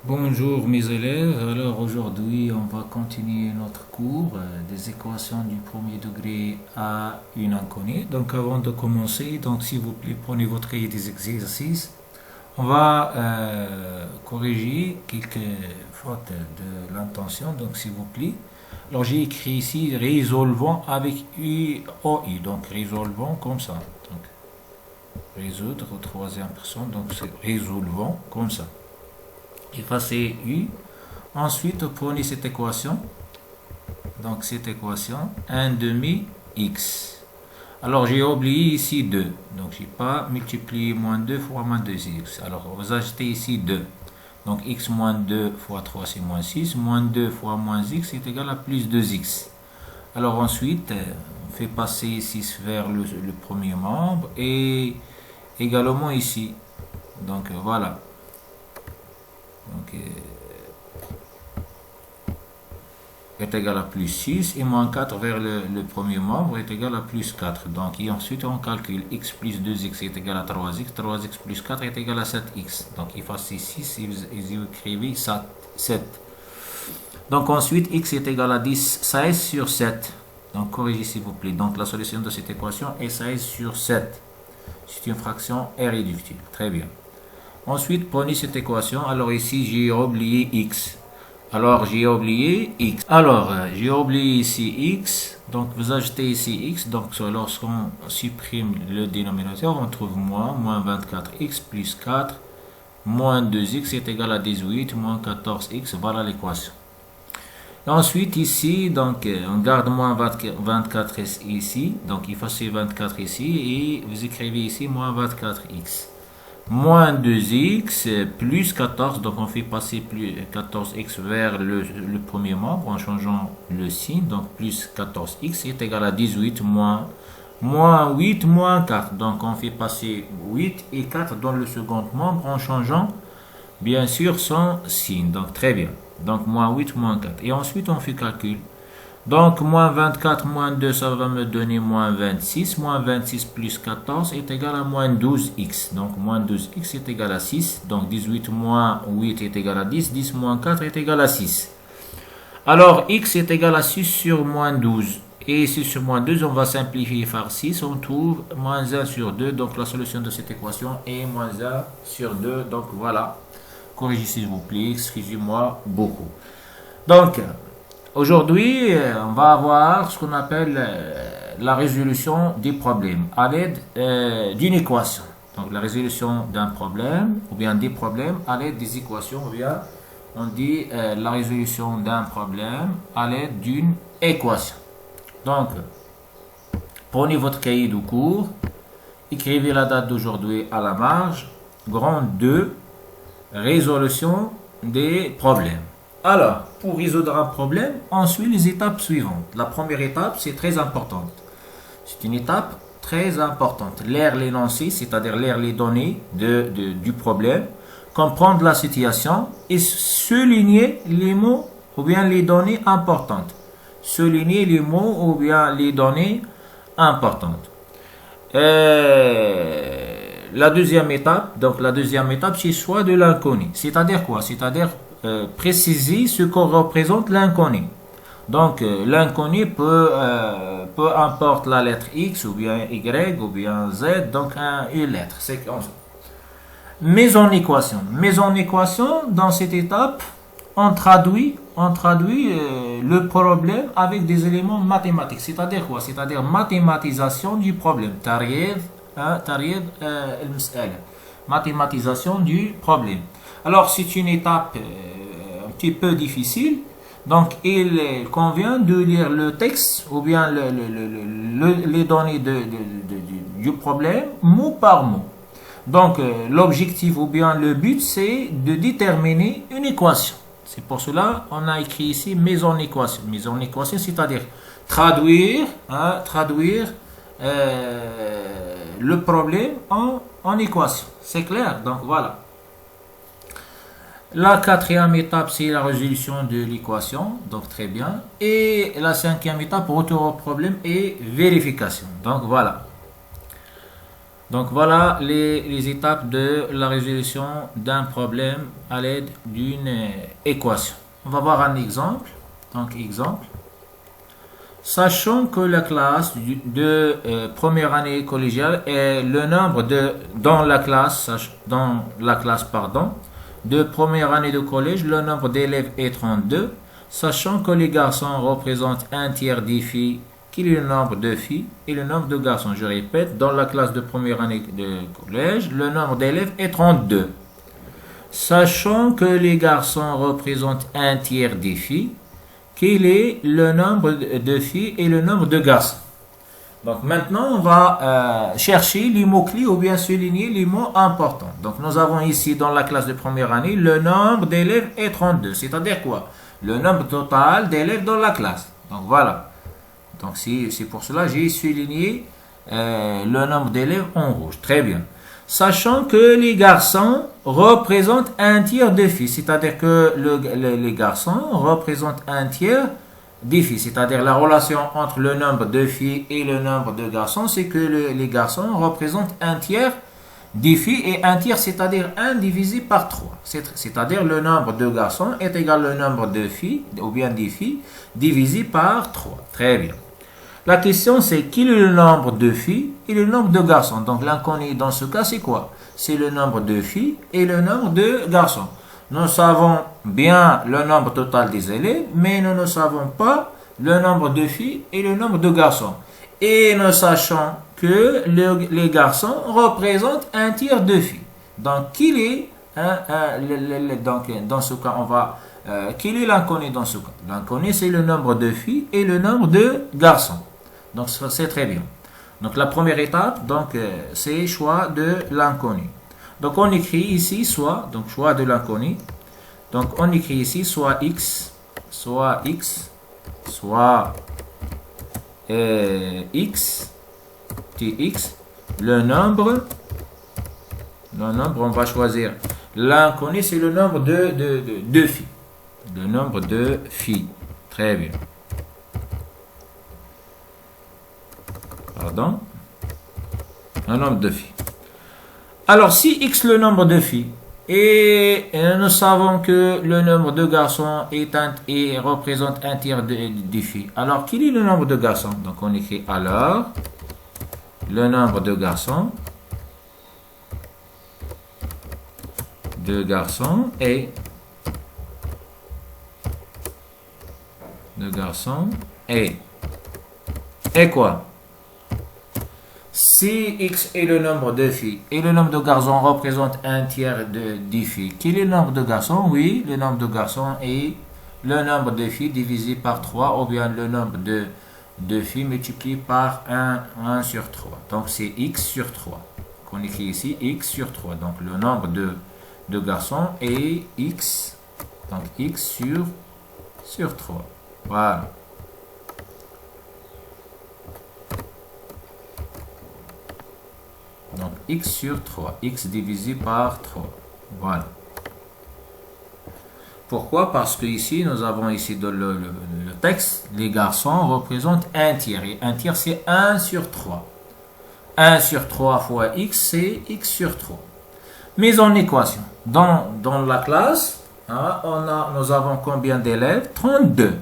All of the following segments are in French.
Bonjour mes élèves, alors aujourd'hui on va continuer notre cours des équations du premier degré à une inconnue. Donc avant de commencer, donc s'il vous plaît prenez votre cahier des exercices. On va corriger quelques fautes de l'intention, donc s'il vous plaît. Alors j'ai écrit ici résolvons avec UI, donc résolvons comme ça. Donc résoudre au troisième personne, donc c'est résolvons comme ça. Effacez U. Ensuite, prenez cette équation. Donc, cette équation, 1 demi x. Alors, j'ai oublié ici 2. Donc, je n'ai pas multiplié moins 2 fois moins 2x. Alors, vous ajoutez ici 2. Donc, x moins 2 fois 3, c'est moins 6. Moins 2 fois moins x est égal à plus 2x. Alors, ensuite, on fait passer 6 vers le premier membre. Et également ici. Donc, voilà. Donc, est égal à plus 6 et moins 4 vers le premier membre est égal à plus 4. Donc, et ensuite, on calcule x plus 2x est égal à 3x. 3x plus 4 est égal à 7x. Donc, effacez 6 et vous écrivez 7. Donc, ensuite, x est égal à 16 sur 7. Donc, corrigez s'il vous plaît. Donc, la solution de cette équation est 16 sur 7. C'est une fraction irréductible. Très bien. Ensuite, prenez cette équation. Alors ici, j'ai oublié x. Alors, j'ai oublié x. Alors, j'ai oublié ici x. Donc, vous ajoutez ici x. Donc, lorsqu'on supprime le dénominateur, on trouve moins 24x plus 4, moins 2x est égal à 18, moins 14x. Voilà l'équation. Ensuite, ici, donc, on garde moins 24 ici. Donc, effacez 24 ici. Et vous écrivez ici moins 24x. Moins 2x plus 14, donc on fait passer plus 14x vers le premier membre en changeant le signe, donc plus 14x est égal à 18 moins 8 moins 4, donc on fait passer 8 et 4 dans le second membre en changeant bien sûr son signe, donc très bien, donc moins 8 moins 4, et ensuite on fait calcul. Donc, moins 24 moins 2, ça va me donner moins 26. Moins 26 plus 14 est égal à moins 12x. Donc, moins 12x est égal à 6. Donc, 18 moins 8 est égal à 10. 10 moins 4 est égal à 6. Alors, x est égal à 6 sur moins 12. Et 6 sur moins 2, on va simplifier par 6. On trouve moins 1 sur 2. Donc, la solution de cette équation est moins 1 sur 2. Donc, voilà. Corrigez s'il vous plaît. Excusez-moi beaucoup. Donc, aujourd'hui, on va voir ce qu'on appelle la résolution des problèmes à l'aide d'une équation. Donc, la résolution d'un problème ou bien des problèmes à l'aide des équations ou bien on dit la résolution d'un problème à l'aide d'une équation. Donc, prenez votre cahier de cours, écrivez la date d'aujourd'hui à la marge, grand 2, résolution des problèmes. Alors, pour résoudre un problème, on suit les étapes suivantes. La première étape, c'est très importante. C'est une étape très importante. Lire l'énoncé, c'est-à-dire lire les données du problème, comprendre la situation et souligner les mots ou bien les données importantes. Souligner les mots ou bien les données importantes. La deuxième étape, c'est choix de l'inconnu. C'est-à-dire quoi? C'est-à-dire préciser ce qu'on représente l'inconnu. Donc, l'inconnu peu importe la lettre X ou bien Y ou bien Z, donc une lettre. C'est comme ça. Mise en équation. Mise en équation, dans cette étape, on traduit le problème avec des éléments mathématiques. C'est-à-dire quoi? C'est-à-dire mathématisation du problème. Mathématisation du problème. Alors, c'est une étape un petit peu difficile. Donc, il convient de lire le texte ou bien les données du problème mot par mot. Donc, l'objectif ou bien le but, c'est de déterminer une équation. C'est pour cela qu'on a écrit ici mise en équation. Mise en équation, c'est-à-dire traduire le problème en équation. C'est clair? Donc, voilà. La quatrième étape, c'est la résolution de l'équation. Donc, très bien. Et la cinquième étape, retour au problème et vérification. Donc, voilà. Donc voilà les étapes de la résolution d'un problème à l'aide d'une équation. On va voir un exemple. Donc exemple. Sachant que la classe de première année collégiale est le nombre de dans la classe de première année de collège, le nombre d'élèves est 32, sachant que les garçons représentent un tiers des filles, qu'il est le nombre de filles et le nombre de garçons. Je répète, dans la classe de première année de collège, le nombre d'élèves est 32. Sachant que les garçons représentent un tiers des filles, quel est le nombre de filles et le nombre de garçons. Donc maintenant, on va chercher les mots-clés ou bien souligner les mots importants. Donc nous avons ici dans la classe de première année, le nombre d'élèves est 32. C'est-à-dire quoi? Le nombre total d'élèves dans la classe. Donc voilà. Donc c'est pour cela que j'ai souligné le nombre d'élèves en rouge. Très bien. Sachant que les garçons représentent un tiers des filles, c'est-à-dire que les garçons représentent un tiers des filles, c'est-à-dire la relation entre le nombre de filles et le nombre de garçons, c'est que les garçons représentent un tiers des filles et un tiers, c'est-à-dire 1 divisé par 3. C'est-à-dire le nombre de garçons est égal au nombre de filles, ou bien des filles, divisé par 3. Très bien. La question c'est quel est le nombre de filles et le nombre de garçons. Donc l'inconnu dans ce cas c'est quoi? C'est le nombre de filles et le nombre de garçons. Nous savons bien le nombre total des élèves, mais nous ne savons pas le nombre de filles et le nombre de garçons. Et nous sachons que les garçons représentent un tiers de filles. Donc quel est dans ce cas on va quel est l'inconnu dans ce cas? L'inconnu c'est le nombre de filles et le nombre de garçons. Donc c'est très bien. Donc la première étape, donc c'est choix de l'inconnu. Donc on écrit ici soit, donc choix de l'inconnu. Donc on écrit ici soit x, soit x, soit x, tx, le nombre on va choisir. L'inconnu c'est le nombre de filles. Le nombre de filles. Très bien. Pardon, un nombre de filles. Alors, si x le nombre de filles et nous savons que le nombre de garçons représente un tiers des filles, alors quel est le nombre de garçons? Donc, on écrit alors le nombre de garçons est quoi? Si x est le nombre de filles et le nombre de garçons représente un tiers des filles, quel est le nombre de garçons? Oui, le nombre de garçons est le nombre de filles divisé par 3 ou bien le nombre de filles multiplié par 1 sur 3. Donc c'est x sur 3. On écrit ici x sur 3. Donc le nombre de garçons est x, donc x sur 3. Voilà. Donc x sur 3, x divisé par 3. Voilà. Pourquoi? Parce que ici, nous avons ici dans le texte, les garçons représentent un tiers. Et un tiers, c'est 1 sur 3. 1 sur 3 fois x, c'est x sur 3. Mise en équation. Dans la classe, nous avons combien d'élèves? 32.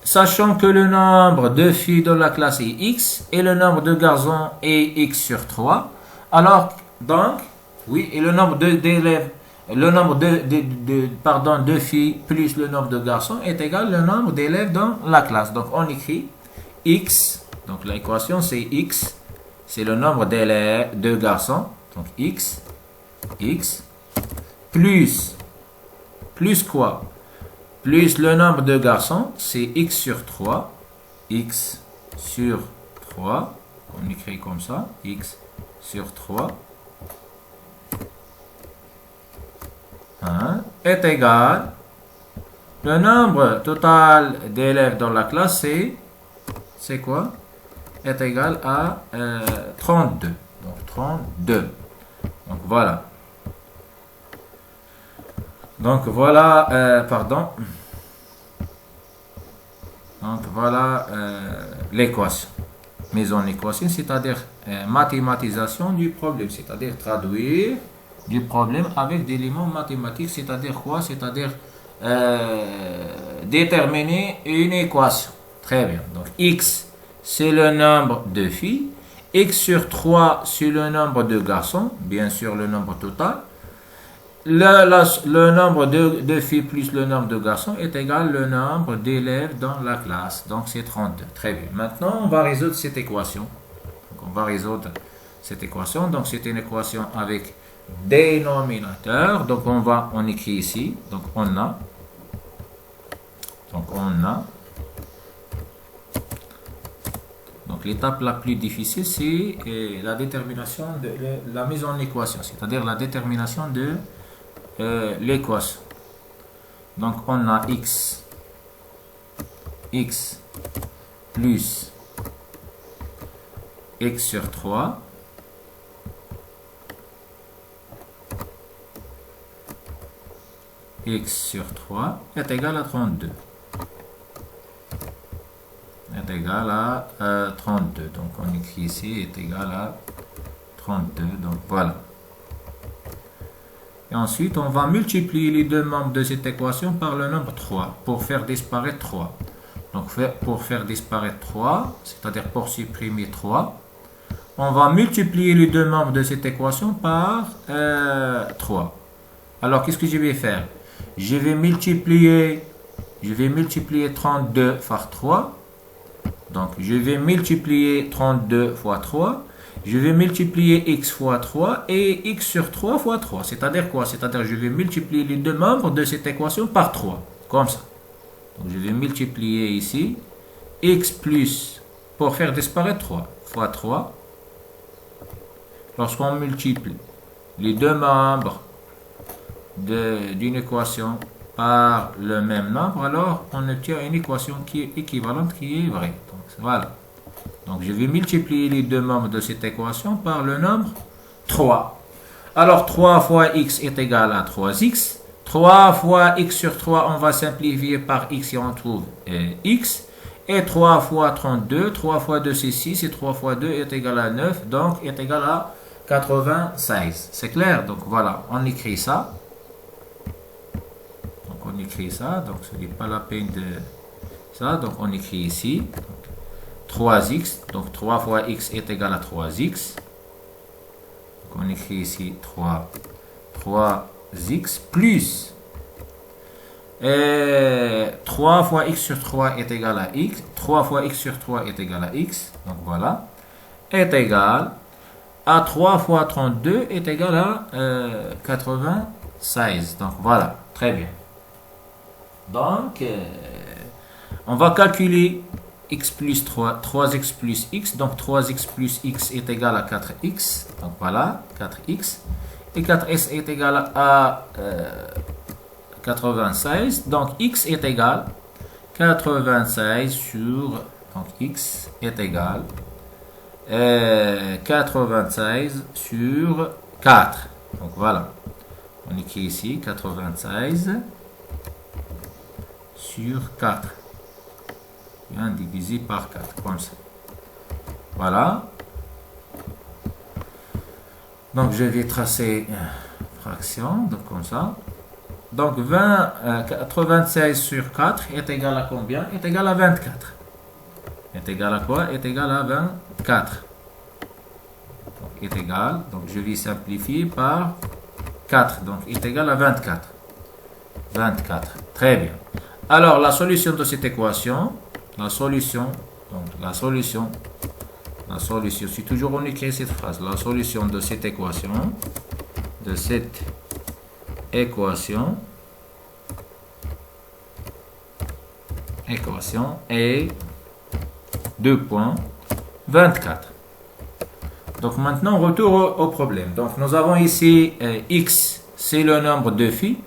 Sachant que le nombre de filles dans la classe est x et le nombre de garçons est x sur 3. Alors, donc, oui, et le nombre d'élèves, le nombre de filles plus le nombre de garçons est égal au nombre d'élèves dans la classe. Donc, on écrit x, donc l'équation c'est x, c'est le nombre d'élèves de garçons, donc x, plus quoi? Plus le nombre de garçons, c'est x sur 3, x sur 3, on écrit comme ça, x sur 3 est égal, le nombre total d'élèves dans la classe c'est quoi? Est égal à 32. Donc 32. Donc voilà. Donc voilà, pardon. Donc voilà l'équation. Mise en équation, c'est-à-dire mathématisation du problème, c'est-à-dire traduire du problème avec des éléments mathématiques, c'est-à-dire quoi? C'est-à-dire déterminer une équation. Très bien. Donc x, c'est le nombre de filles. X sur 3, c'est le nombre de garçons, bien sûr le nombre total. Le nombre de filles plus le nombre de garçons est égal au nombre d'élèves dans la classe. Donc c'est 32. Très bien. Maintenant, on va résoudre cette équation. Donc, on va résoudre cette équation. Donc c'est une équation avec dénominateur. Donc on écrit ici. Donc on a. Donc l'étape la plus difficile, c'est la détermination de la mise en équation, c'est-à-dire la détermination de l'équation. Donc on a x plus x sur 3 x sur 3 est égal à 32. Est égal à 32. Donc on écrit ici est égal à 32. Donc voilà. Et ensuite, on va multiplier les deux membres de cette équation par le nombre 3 pour faire disparaître 3. Donc pour faire disparaître 3, c'est-à-dire pour supprimer 3, on va multiplier les deux membres de cette équation par 3. Alors qu'est-ce que je vais faire? Je vais multiplier 32 par 3. Donc, je vais multiplier 32 fois 3. Je vais multiplier x fois 3 et x sur 3 fois 3. C'est-à-dire quoi? C'est-à-dire je vais multiplier les deux membres de cette équation par 3. Comme ça. Donc, je vais multiplier ici x plus, pour faire disparaître 3, fois 3. Lorsqu'on multiplie les deux membres d'une équation par le même nombre, alors on obtient une équation qui est équivalente, qui est vraie. Donc, voilà. Donc, je vais multiplier les deux membres de cette équation par le nombre 3. Alors, 3 fois x est égal à 3x. 3 fois x sur 3, on va simplifier par x et on trouve x. Et 3 fois 32, 3 fois 2 c'est 6 et 3 fois 2 est égal à 9, donc est égal à 96. C'est clair? Donc, voilà, on écrit ça. On écrit ça, donc ce n'est pas la peine de ça, donc on écrit ici 3x, donc 3 fois x est égal à 3x, donc on écrit ici 3x plus 3 fois x sur 3 est égal à x, 3 fois x sur 3 est égal à x, donc voilà, est égal à 3 fois 32 est égal à 96, donc voilà, très bien. Donc, on va calculer x plus 3, 3x plus x. Donc, 3x plus x est égal à 4x. Donc, voilà, 4x. Et 4s est égal à 96. Donc, x est égal 96 sur... Donc, x est égal 96 sur 4. Donc, voilà. On écrit ici 96 sur 4. Bien divisé par 4, comme ça. Voilà. Donc, je vais tracer une fraction, donc comme ça. Donc, 96 sur 4 est égal à combien? Est égal à 24. Est égal à quoi? Est égal à 24. Donc, est égal, donc je vais simplifier par 4. Donc, est égal à 24. 24. Très bien. Alors, la solution de cette équation, si toujours on écrit cette phrase, la solution de cette équation, est 2,24. Donc maintenant, retour au problème. Donc nous avons ici x, c'est le nombre de filles.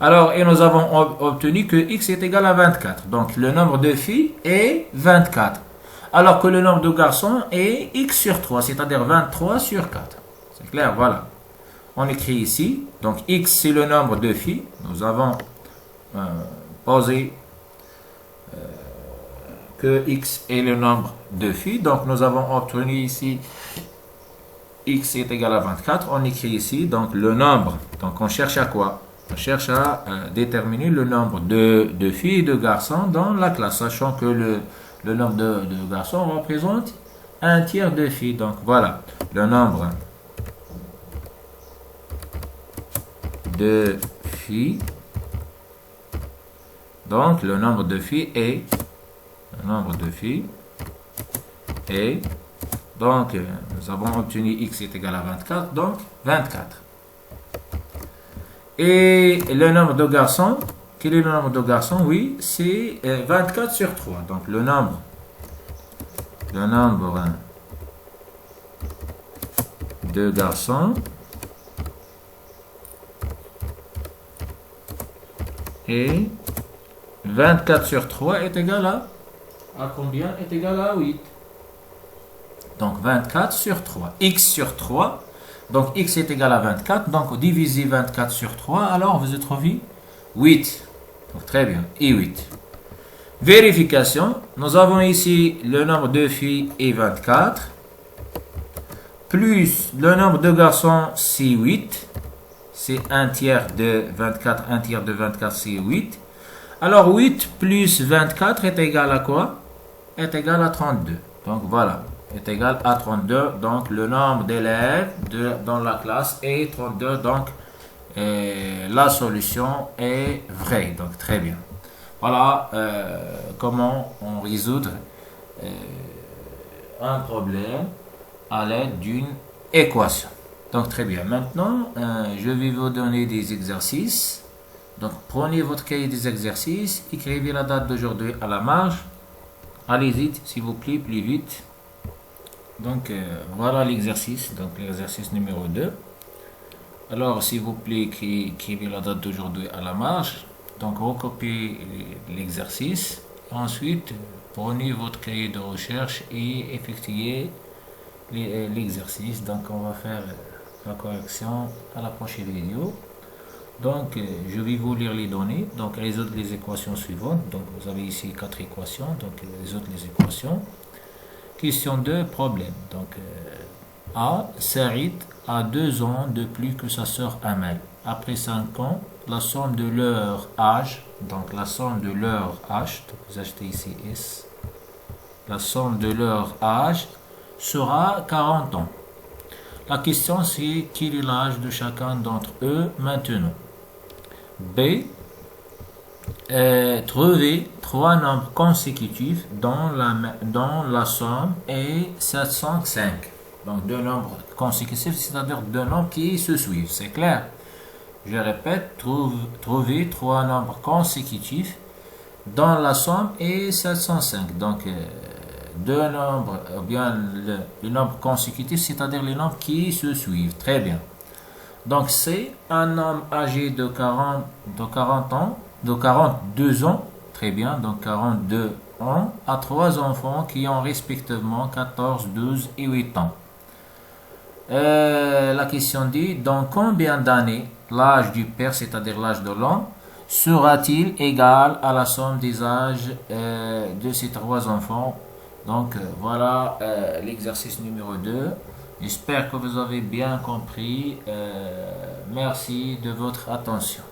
Alors, et nous avons obtenu que x est égal à 24. Donc, le nombre de filles est 24. Alors que le nombre de garçons est x sur 3, c'est-à-dire 23 sur 4. C'est clair, voilà. On écrit ici. Donc, x, c'est le nombre de filles. Nous avons posé que x est le nombre de filles. Donc, nous avons obtenu ici x est égal à 24, on écrit ici donc le nombre. Donc on cherche à quoi? On cherche à déterminer le nombre de filles et de garçons dans la classe, sachant que le nombre de garçons représente un tiers de filles. Donc voilà, le nombre de filles. Donc le nombre de filles est donc nous avons obtenu x est égal à 24, donc 24. Et le nombre de garçons, quel est le nombre de garçons? Oui, c'est 24 sur 3. Donc le nombre de garçons est 24 sur 3 est égal à combien? Est égal à 8. Donc 24 sur 3. X sur 3. Donc x est égal à 24. Donc diviser 24 sur 3. Alors vous trouvez 8. Donc très bien. Et 8. Vérification. Nous avons ici le nombre de filles est 24. Plus le nombre de garçons c'est 8. C'est un tiers de 24. Un tiers de 24 c'est 8. Alors 8 plus 24 est égal à quoi? Est égal à 32. Donc voilà. Est égal à 32. Donc le nombre d'élèves dans la classe est 32. Donc la solution est vraie. Donc très bien. Voilà comment on résout un problème à l'aide d'une équation. Donc très bien. Maintenant, je vais vous donner des exercices. Donc prenez votre cahier des exercices. Écrivez la date d'aujourd'hui à la marge. Allez-y, s'il vous plaît, plus vite. Donc voilà l'exercice. Donc l'exercice numéro 2. Alors s'il vous plaît, écrivez la date d'aujourd'hui à la marge. Donc recopiez l'exercice. Ensuite, prenez votre cahier de recherche et effectuez l'exercice. Donc on va faire la correction à la prochaine vidéo. Donc je vais vous lire les données. Donc résoudre les équations suivantes. Donc vous avez ici 4 équations. Donc résoudre les équations. Question 2, problème. Donc A, Sarit a 2 ans de plus que sa sœur Amel. Après 5 ans, la somme de leur âge, donc la somme de leur âge, donc vous achetez ici S, la somme de leur âge sera 40 ans. La question c'est quel est l'âge de chacun d'entre eux maintenant. B, trouver 3 nombres consécutifs dont la somme est 705. Donc 2 nombres consécutifs, c'est-à-dire 2 nombres qui se suivent, c'est clair. Je répète, trouver 3 nombres consécutifs dont la somme est 705. Donc 2 nombres, ou bien le nombre consécutif, c'est-à-dire les nombres qui se suivent. Très bien. Donc c'est un homme âgé de 42 ans, très bien, donc 42 ans, à 3 enfants qui ont respectivement 14, 12 et 8 ans. La question dit, dans combien d'années l'âge du père, c'est-à-dire l'âge de l'homme, sera-t-il égal à la somme des âges de ces 3 enfants? Donc voilà l'exercice numéro 2. J'espère que vous avez bien compris. Merci de votre attention.